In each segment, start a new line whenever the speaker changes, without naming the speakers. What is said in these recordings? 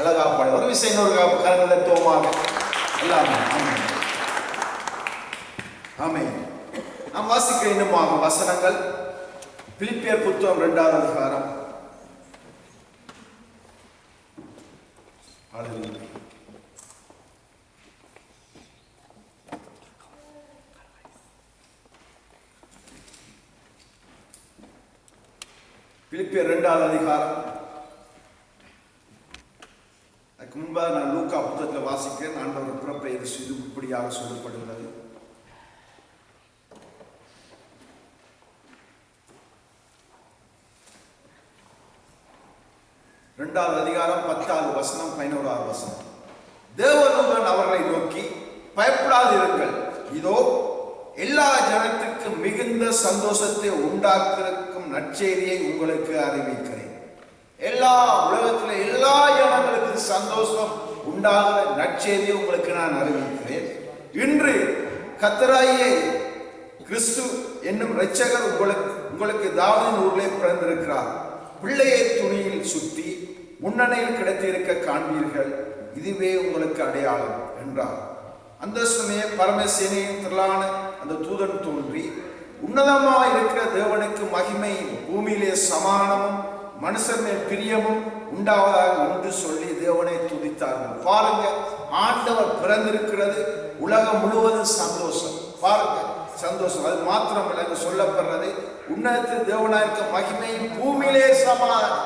அழகா பாடு. ஒரு விஷயம் இன்னொரு கரங்களை தோமாக எல்லாமே. ஆமென். நாம் வாசிக்க இன்னுமாக வசனங்கள். பிலிப்பியர் புத்தகம் 2வது அதிகாரம். பிலிப்பியர் 2வது அதிகாரம். அதுக்கு முன்பாக நான் லூக்கா புத்தகத்தில் வாசிக்கிறேன். ஆண்டவர் பிறப்பை இது இப்படியாக சொல்லப்படுகிறது. இரண்டாவது அதிகாரம் 10வது வசனம் 11வது வசனம். தேவதூதன் அவர்களை நோக்கி, பயப்படாதிருங்கள், இதோ எல்லா ஜனத்துக்கும் மிகுந்த சந்தோஷத்தை உண்டாக்கும் நற்செய்தியை உங்களுக்கு அறிவிக்கிறேன். எல்லா உலகத்தில் எல்லா ஜனங்களுக்கும் சந்தோஷம் உண்டாகிற நற்செய்தியை உங்களுக்கு நான் அறிவிக்கிறேன். இன்று கர்த்தராகிய கிறிஸ்து என்னும் இரட்சகர் உங்களுக்கு தாவீதின் ஊரிலே பிறந்திருக்கிறார். பிள்ளையை துணியில் சுற்றி முன்னணியில் கிடைத்திருக்க காண்பீர்கள். இதுவே உங்களுக்கு அடையாளம் என்றார். அந்த சமயம் பரமசேனையின் திரளான அந்த தூதன் தோன்றி, உன்னதமாக இருக்கிற தேவனுக்கு மகிமையும் பூமியிலே சமானமும் மனுஷர் மேல் பிரியமும் உண்டாவதாக என்று சொல்லி தேவனை துதித்தார்கள். பாருங்க, ஆண்டவர் பிறந்திருக்கிறது. உலகம் முழுவதும் சந்தோஷம். பாருங்க, சந்தோஷம். அது மாத்திரமல்ல, சொல்லப்படுறது உன்னதத்தில் தேவனாயிருக்க மகிமையும் பூமியிலே சமானம்.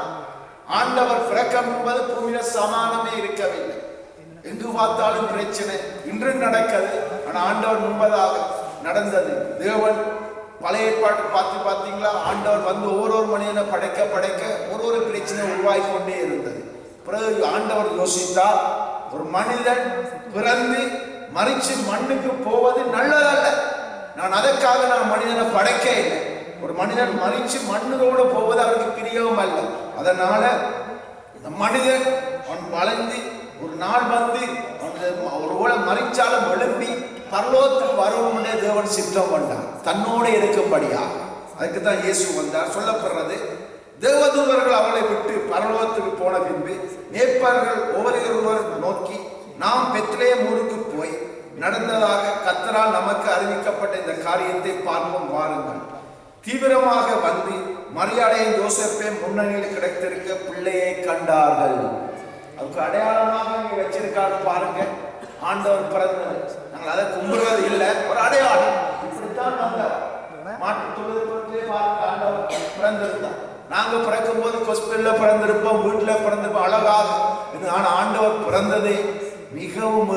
ஆண்டவர் பிறக்கம் என்பது பூமியில சமானமே இருக்கவில்லை. எங்கு பார்த்தாலும் பிரச்சனை இன்று நடக்கிறது. ஆனால் ஆண்டவர் முன்பதாக நடந்தது. தேவன் பழைய ஏற்பாட்டு பார்த்தீங்களா, ஆண்டவர் வந்து ஒரு மனிதனை படைக்க ஒரு பிரச்சனை உருவாகி கொண்டே இருந்தது. பிறகு ஆண்டவர் யோசித்தார், ஒரு மனிதன் பிறந்து மறிச்சு மண்ணுக்கு போவது நல்லதல்ல. நான் அதற்காக மனிதனை படைக்க இல்லை. ஒரு மனிதன் மறிச்சு மண்ணோடு போவது அவருக்கு பிரியவும் அல்ல. அதனால இந்த மனிதன் அவன் வளர்ந்து ஒரு நாள் வந்து ஒரு மறிச்சாலும் எழுப்பி பரலோகத்துக்கு வரவும்னே தேவன் சித்தம் பண்ணார், தன்னோடு இருக்கும்படியாக. அதுக்கு தான் இயேசு வந்தார். சொல்லப்படுறது, தேவதூதர்கள் அவளை விட்டு பரலோகத்துக்கு போன பின்பு மேய்ப்பர்கள் ஒவ்வொருவர் நோக்கி, நாம் பெத்லெகேம் ஊருக்கு போய் நடந்ததாக கர்த்தரால் நமக்கு அறிவிக்கப்பட்ட இந்த காரியத்தை பார்ப்போம் வாருங்கள். தீவிரமாக வந்து மரியாதையும் யோசேப்பையும் முன்னணியில் கிடைத்திருக்க பிள்ளையை கண்டார்கள். அதுக்கு அடையாளமாக வச்சிருக்காங்க. பாருங்க, ஆண்டவர் பிறந்தது. நாங்கள் அதை கும்பிடுவது இல்லை, ஒரு அடையாளம். இப்படித்தான் மாட்டு தொழுது பாருங்க, ஆண்டவர் பிறந்திருந்தார். நாங்க பிறக்கும் போது ஹாஸ்பிட்டல்ல பிறந்திருப்போம், வீட்டுல பிறந்திருப்போம், அழகாக. ஆனால் ஆண்டவர் பிறந்ததே மிகவும்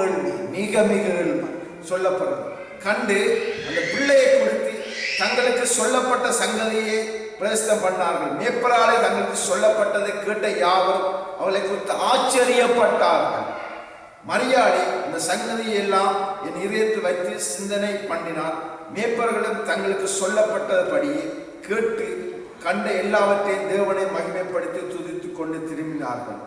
மிக மிக சொல்லப்படுறது. கண்டு அந்த பிள்ளையை குறித்து தங்களுக்கு சொல்லப்பட்ட சங்கதியை பிரசித்தம் பண்ணார்கள். மேய்ப்பராலே தங்களுக்கு சொல்லப்பட்டதை கேட்ட யாவரும் அவளை குறித்து ஆச்சரியப்பட்டார்கள். மரியாதை அந்த சங்கதியை எல்லாம் என் இதயத்தில் வைத்து சிந்தனை பண்ணினார். மேய்ப்பர்களும் தங்களுக்கு சொல்லப்பட்டபடியே கேட்டு கண்ட எல்லாவற்றையும் தேவனை மகிமைப்படுத்தி துதித்துக் கொண்டு திரும்பினார்கள்.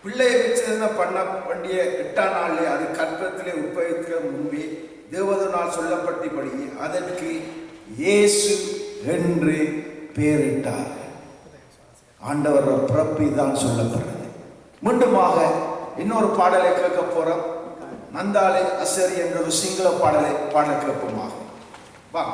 பிள்ளையை விசேஷன பண்ண வேண்டிய 8ஆம் நாளிலே அது கற்பத்திலே உட்பவிக்க முன்பே தேவதனால் சொல்லப்பட்டபடியே அதற்கு இயேசு என்று பெயரிட்டார். ஆண்டவர் பிறப்பு தான் சொல்லப்படுறது. மீண்டுமாக இன்னொரு பாடலை கேட்க போறோம். நந்தாலே அசரி என்ற ஒரு சிங்கள பாடலை பாட கேட்போமாக. வா.